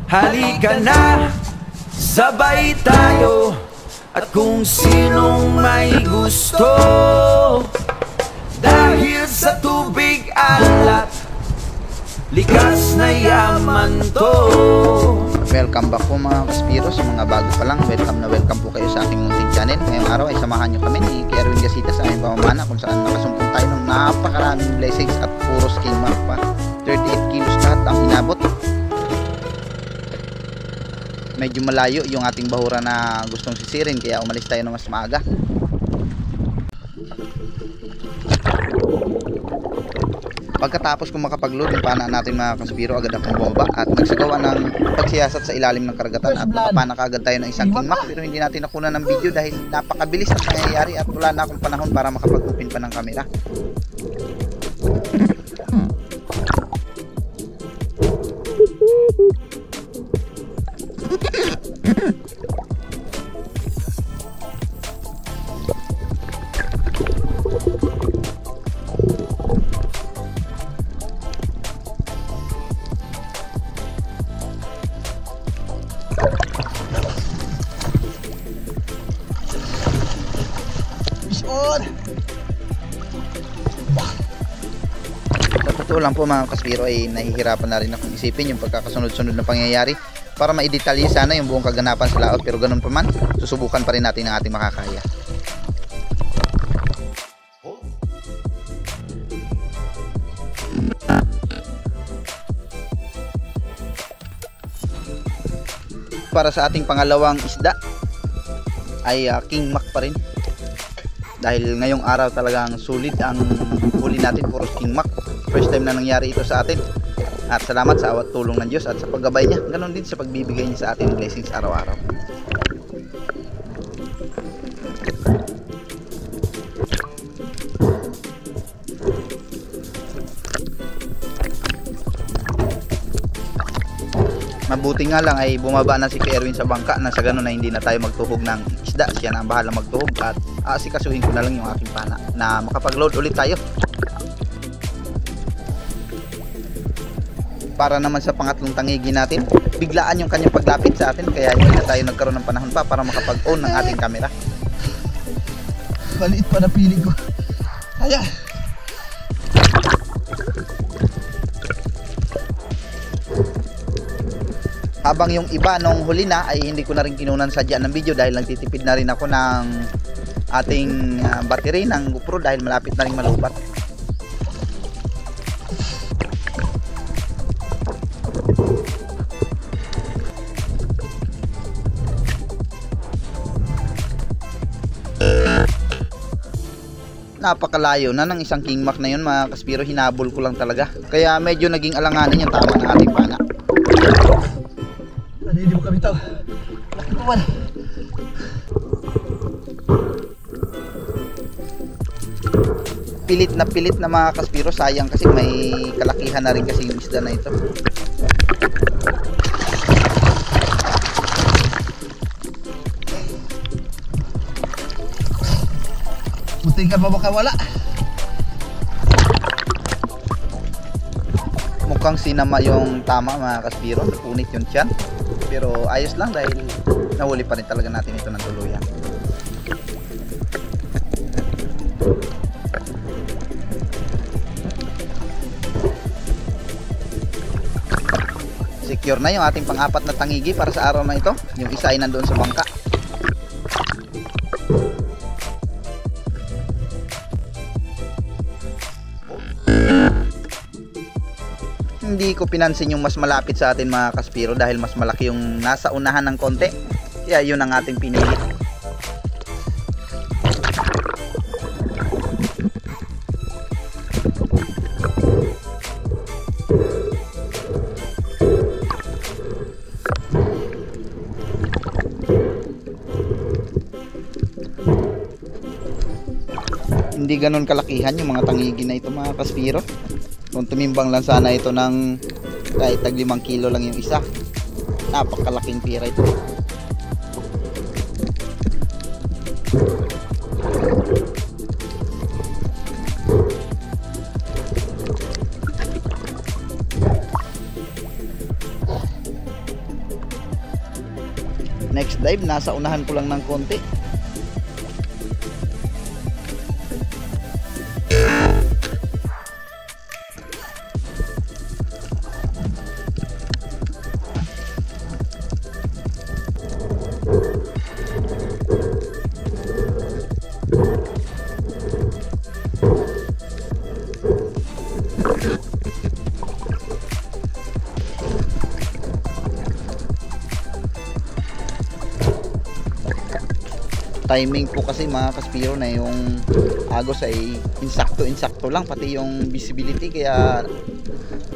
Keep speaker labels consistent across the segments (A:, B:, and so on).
A: Halika na, sabay tayo. At kung sinong may gusto, dahil sa tubig alat, likas na yaman to.
B: Welcome back po mga Kaspiros. Mga bago pa lang, welcome po kayo sa aking munting channel. Ngayong araw ay samahan nyo kami ni Erwin Gasita sa aming pamamana, kung saan nakasumpong tayo ng napakaraming blessings at puro skin mark pa. 38 kilos lahat ang inabot. Medyo malayo yung ating bahura na gustong sisirin, kaya umalis tayo ng mas maaga. Pagkatapos kung makapag-load yung pana natin mga Kaspiro, agad akong bumaba at nagsagawa ng pagsiyasat sa ilalim ng karagatan at nakapana kaagad tayo ng isang kingmak, pero hindi natin nakuha ng video dahil napakabilis ang nangyayari at wala na akong panahon para makapag-open pa ng kamera. Sa totoo lang po mga Kaspiro ay nahihirapan na rin akong isipin yung pagkakasunod-sunod na pangyayari para maidetalye sana yung buong kaganapan sa laot, pero ganun pa man, susubukan pa rin natin ang ating makakaya. Para sa ating pangalawang isda ay king mac pa rin, dahil ngayong araw talagang sulit ang huli natin, puro king mac. First time na nangyari ito sa atin at salamat sa awat tulong ng Diyos at sa paggabay niya, ganon din sa pagbibigay niya sa atin blessings araw-araw. Mabuti nga lang ay bumaba na si Erwin sa bangka, na sa ganun na hindi na tayo magtuhog ng isda, siya na ang bahala magtuhog at aasikasuhin ko na lang yung aking pana na makapag-load ulit tayo. Para naman sa pangatlong tangigi natin, biglaan yung kanyang paglapit sa atin, kaya hindi na tayo nagkaroon ng panahon pa para makapag-on ng ating camera.
C: Maliit pa na piling ko. Kaya
B: habang yung iba nung huli na ay hindi ko na rin kinunan sadya ng video dahil nagtitipid na rin ako ng ating battery ng GoPro dahil malapit na rin malubat. Napakalayo na ng isang king mac na yun mga Kaspiro, hinabol ko lang talaga, kaya medyo naging alanganin yung tama ng ating pana.
C: hindi mo kami tao.
B: Pilit na mga Kaspiro, sayang kasi may kalakihan na rin kasi yung isda na ito.
C: Buti ka pa makawala.
B: Mukhang sinama yung tama mga Kaspiro, napunit yung tiyan, pero ayos lang dahil nahuli pa rin talaga natin ito ng tuluyan. Secure na yung ating pang-apat na tangigi para sa araw na ito. Yung isa ay nandoon sa bangka. Hindi ko pinansin yung mas malapit sa atin mga Kaspiro dahil mas malaki yung nasa unahan ng konti, kaya yun ang ating pinili. Hindi ganun kalakihan yung mga tangigi na ito mga Kaspiro. Kung tumimbang lang sana ito ng kahit tag 5 kilo lang yung isa, napakalaking pira ito. Next dive, nasa unahan ko lang ng konti. Timing po kasi mga kaspiro na yung agos ay insakto lang, pati yung visibility, kaya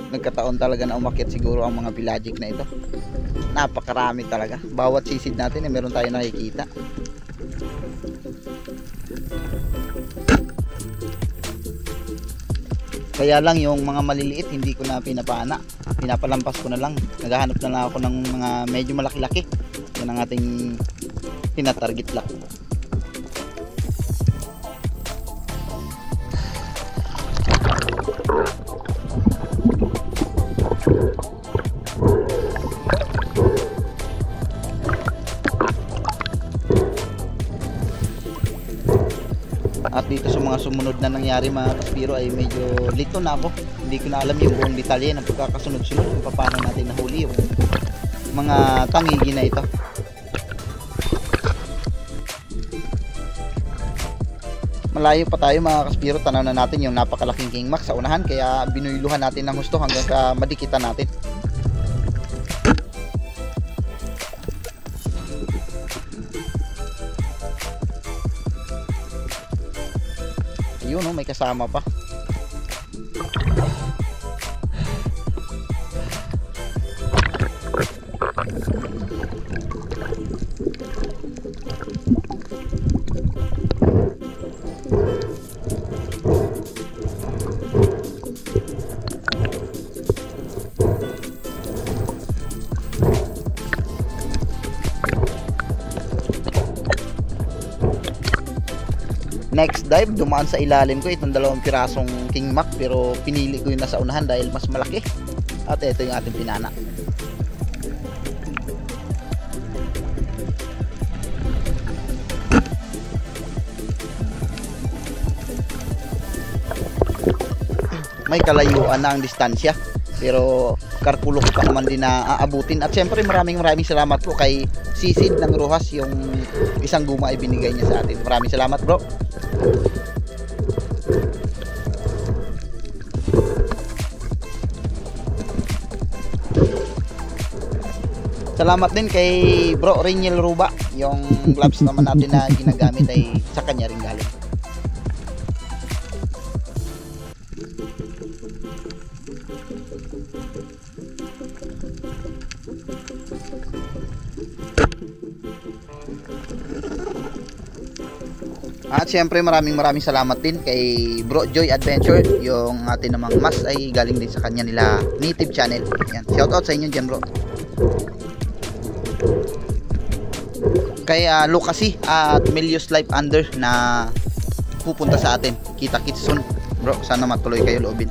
B: nagkataon talaga na umakyat siguro ang mga pelagic na ito. Napakarami talaga, bawat sisid natin ay meron tayo nakikita. Kaya lang yung mga maliliit hindi ko na pinapana, pinapalampas ko na lang, naghahanap na lang ako ng mga medyo malaki-laki. Yan ang ating tinatarget lang. At dito sa mga sumunod na nangyari mga kaspiro ay medyo lito na ako. Hindi ko na alam yung buong detalye ng pagkakasunod-sunod kung paano natin nahuli yung mga tangigi na ito. Malayo pa tayo mga kaspiro, tanaw na natin yung napakalaking king mac sa unahan, kaya binuyluhan natin ng gusto hanggang sa madikitan natin. Yun, may kasama pa. Next dive, dumaan sa ilalim ko itong 2 pirasong king mac, pero pinili ko yung nasa unahan dahil mas malaki. At ito yung ating pinana. May kalayuan na ang distansya, pero karkulo ko pa naman din na aabutin. At syempre maraming salamat po kay Sisid ng Rojas, yung isang guma ay binigay niya sa atin. Maraming salamat bro. Salamat din kay Bro Reniel Ruba, yung gloves naman natin na ginagamit ay sa kanya rin galing. At syempre maraming salamat din kay Bro Joy Adventure, yung atin namang mas ay galing din sa kanya nila native channel. Yan, shout out sa inyo dyan bro. Kay Lucasy at Milius Life Under na pupunta sa atin. Kita-kits soon bro, sana matuloy kayo loobin.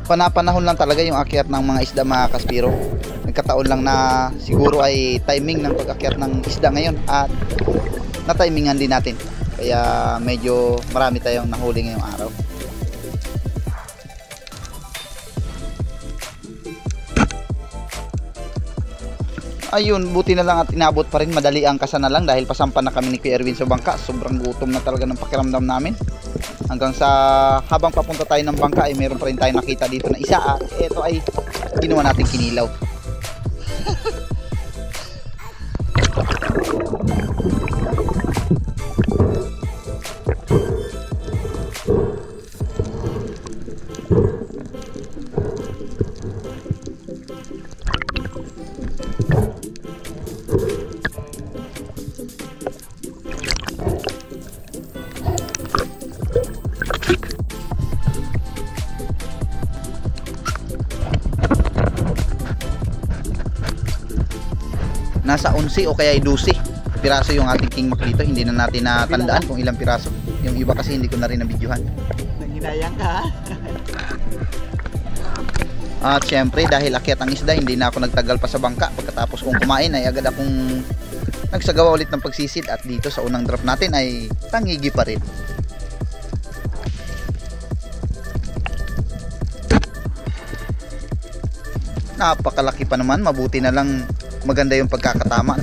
B: Panapanahon lang talaga yung akyat ng mga isda mga kaspiro. Nagkataon lang na siguro ay timing ng pag-akyat ng isda ngayon at na-timingan din natin. Kaya medyo marami tayong nahuli ngayong araw. Ayun, buti na lang at inabot pa rin. Madali ang kasa na lang dahil pasampan na kami ni Kuya Erwin sa bangka. Sobrang gutom na talaga ng pakiramdam namin. Hanggang sa habang papunta tayo ng bangka ay meron pa rin tayo nakita dito na isa at ito ay ginawa natin kinilaw. Nasa 11 o kaya 12 piraso yung ating king mac dito. Hindi na natin natandaan kung ilang piraso. Yung iba kasi hindi ko na rin nabidyohan.
C: Hinayang ka.
B: At syempre dahil akyat ang isda, hindi na ako nagtagal pa sa bangka. Pagkatapos kong kumain ay agad akong nagsagawa ulit ng pagsisid, at dito sa unang drop natin ay tangigi pa rin. Napakalaki pa naman, mabuti na lang maganda yung pagkakatama.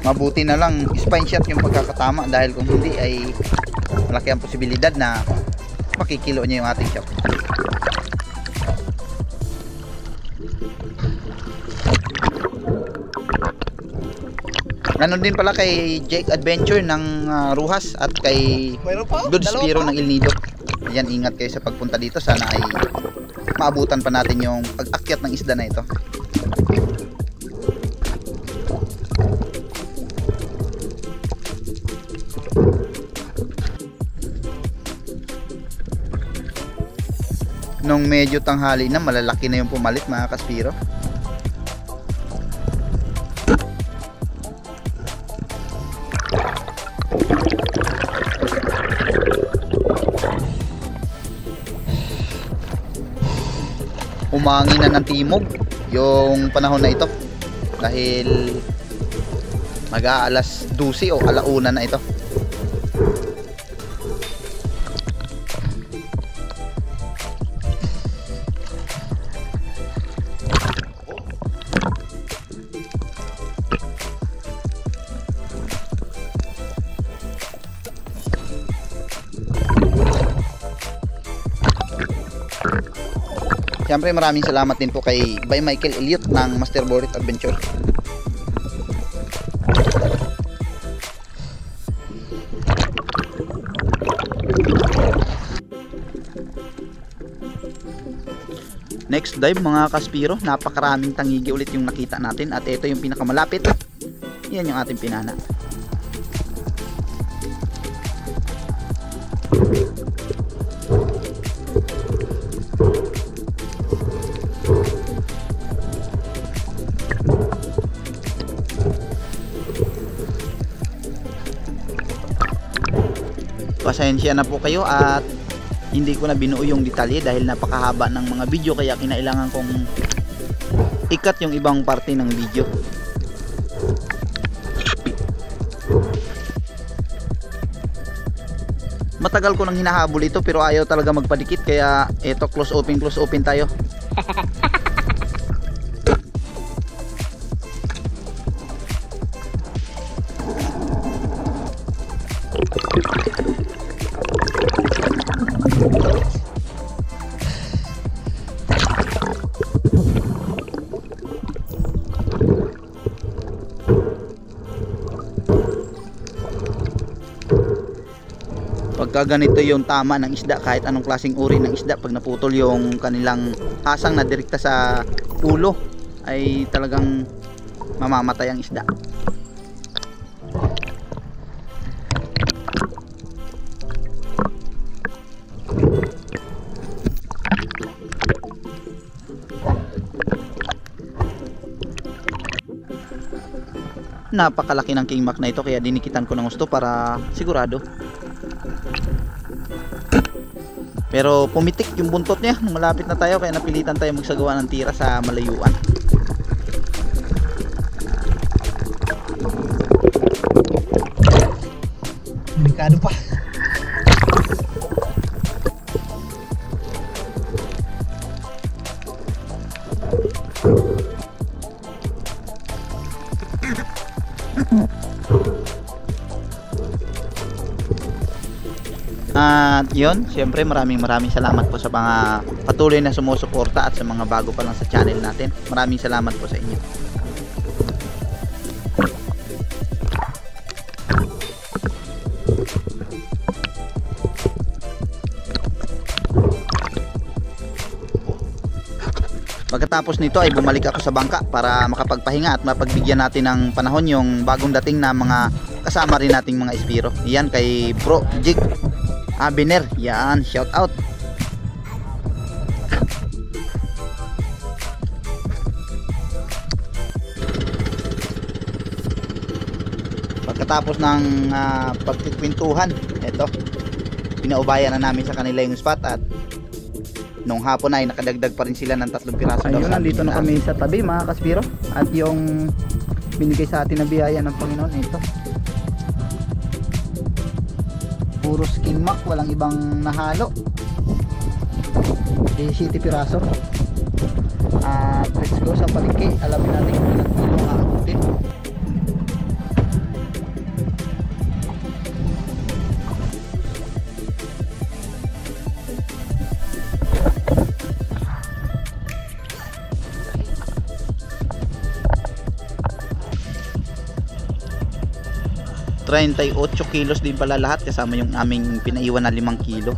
B: Mabuti na lang spine shot yung pagkakatama, dahil kung hindi ay malaki ang posibilidad na makikilo niya yung ating shot. Ganon din pala kay Jake Adventure ng Ruhas at kay Dudes Spiro ng El Nido. Ayan, ingat kayo sa pagpunta dito. Sana ay maabutan pa natin yung pag-akyat ng isda na ito. Nung medyo tanghali na, malalaki na yung pumalit mga kaspiro. Umangin na ng timog yung panahon na ito, dahil mag-aalas 12 o alauna na ito. Siyempre maraming salamat din po kay Bay Michael Elliot ng Master Borit Adventure. Next dive mga kaspiro, napakaraming tangigi ulit yung nakita natin, at ito yung pinakamalapit. Yan yung ating pinana. Pasensya na po kayo at hindi ko na binuo yung detalye dahil napakahaba ng mga video, kaya kinailangan kong ikat yung ibang parte ng video. Matagal ko nang hinahabol ito pero ayaw talaga magpadikit, kaya eto close open tayo. Pagka ganito yung tama ng isda, kahit anong klaseng uri ng isda, pag naputol yung kanilang hasang na direkta sa ulo, ay talagang mamamatay ang isda. Napakalaki ng king mac na ito, kaya dinikitan ko ng gusto para sigurado. Pero pumitik yung buntot niya nung malapit na tayo, kaya napilitan tayo magsagawa ng tira sa malayuan.
C: Delikado pa.
B: At yun, syempre maraming salamat po sa mga patuloy na sumusuporta at sa mga bago pa lang sa channel natin. Maraming salamat po sa inyo. Pagkatapos nito ay bumalik ako sa bangka para makapagpahinga at mapagbigyan natin ng panahon yung bagong dating na mga kasama rin nating mga espiro. Iyan kay Bro Jig Abiner, yan, shout out. Pagkatapos ng pagkikwentuhan, eto, pinaubayan na namin sa kanila yung spot at nung hapon ay nakadagdag pa rin sila ng 3 piraso.
D: Ayun, nandito na kami sa tabi mga kaspiro. At yung binigay sa atin na biyaya ng Panginoon, ito. Puro skin mac, walang ibang nahalo. 17 piraso. At let's go sa palengke. Alamin natin kung ilang kilo ang aabutin.
B: $38 kilos din pala lahat kasama yung aming pinaiwan na 5 kilo.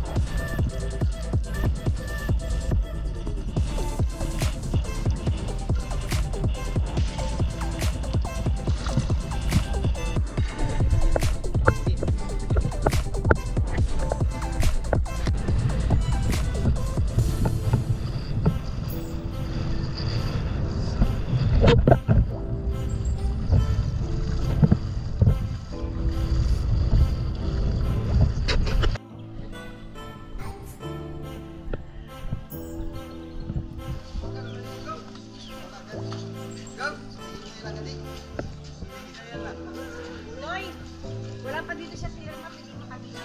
E: Noy, wala pa dito siya sila na pwede makabila.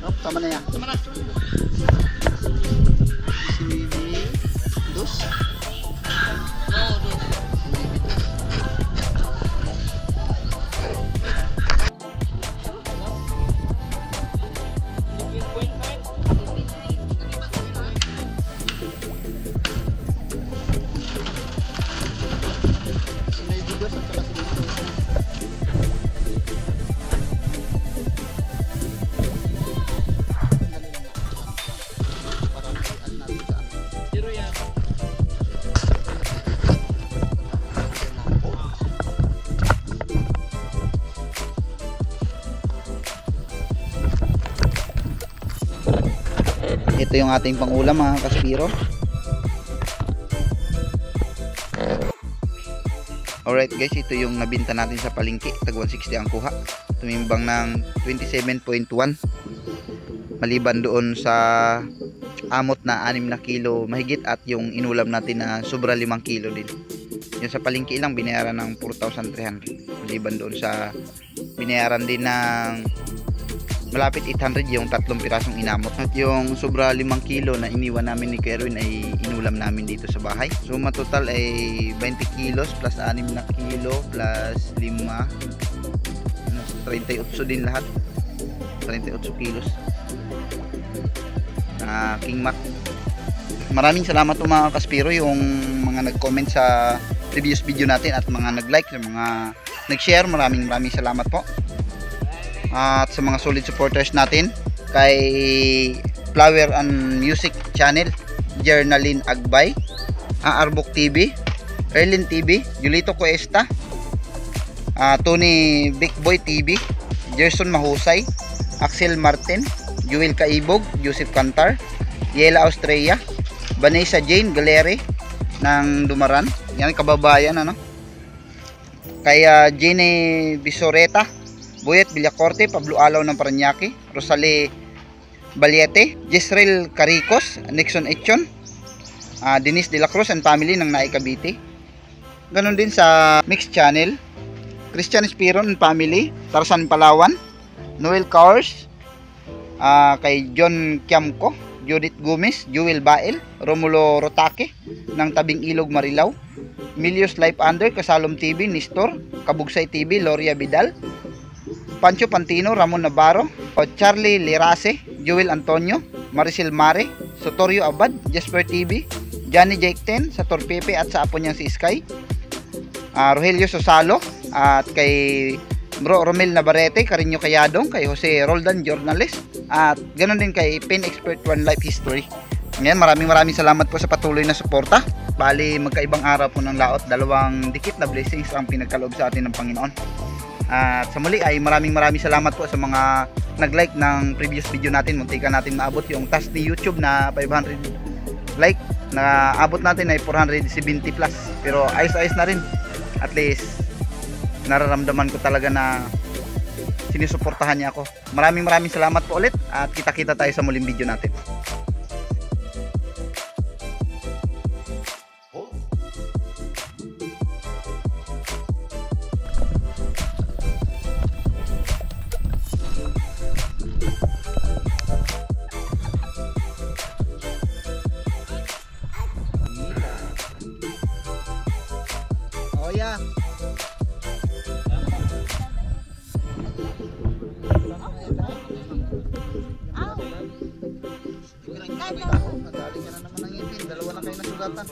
B: Oh, tama na yan. Tama na. Dos. Ito yung ating pangulam mga kaspiro. Alright guys, ito yung nabinta natin sa palengke. Tag 160 ang kuha. Tumimbang ng 27.1. Maliban doon sa amot na 6 na kilo mahigit at yung inulam natin na sobra 5 kilo din. Yung sa palengke lang binayaran ng 4,300. Maliban doon sa binayaran din ng malapit 800 yung 3 pirasong inamot. At yung sobra 5 kilo na iniwan namin ni Kerwin ay inulam namin dito sa bahay. So matotal ay 20 kilos plus 6 na kilo plus 5 38 din lahat. 38 kilos na King Mac. Maraming salamat po mga kaspiro yung mga nag-comment sa previous video natin at mga nag-like, mga nag-share. Maraming salamat po. At sa mga solid supporters natin kay Flower and Music Channel, Jernaline Agbay, Arbok TV, Erlin TV, Julito Cuesta, Tony Big Boy TV, Gerson Mahusay, Axel Martin, Joel Kaibog, Joseph Cantar, Yela Australia, Vanessa Jane Galeri ng Dumaran, yan kababayan ano, kay Jenny Bisoreta, Boyet Villacorte, Pablo Alaw ng Paranaque, Rosale Baliete, Jezreel Caricos, Nixon Echon, Denise De La Cruz and family ng Naay Cavite. Ganon din sa Mix Channel, Christian Espiron and family, Tarzan Palawan, Noel Cowers, kay John Kiamco, Judith Gomez, Joel Bael, Romulo Rotake ng Tabing Ilog Marilao, Milios Life Under, Kasalom TV, Nistor, Kabugsay TV, Loria Vidal, Pancho Pantino, Ramon Navarro, Charlie Lirase, Joel Antonio, Maricel Mare, Sotorio Abad, Jasper TV, Johnny Jake 10, sa Torpepe at sa apo niyang si Sky, Rogelio Sosalo, at kay Bro Romel Navarrete, Cariño Kayadong, kay Jose Roldan Jornales, at ganoon din kay Pen Expert One Life History. Ngayon, maraming salamat po sa patuloy na suporta. Bali, magkaibang araw po ng laot, dalawang dikit na blessings ang pinagkaloob sa atin ng Panginoon. At sa muli ay maraming salamat po sa mga nag-like ng previous video natin. Muntikan natin maabot yung task ni YouTube na 500 like. Na abot natin ay 470 plus. Pero ayos-ayos na rin. At least, nararamdaman ko talaga na sinusuportahan niya ako. Maraming salamat po ulit. At kita-kita tayo sa muling video natin. Oh yeah. Nadali ka na naman ng ipin. Dalawa na kayo nasugatan.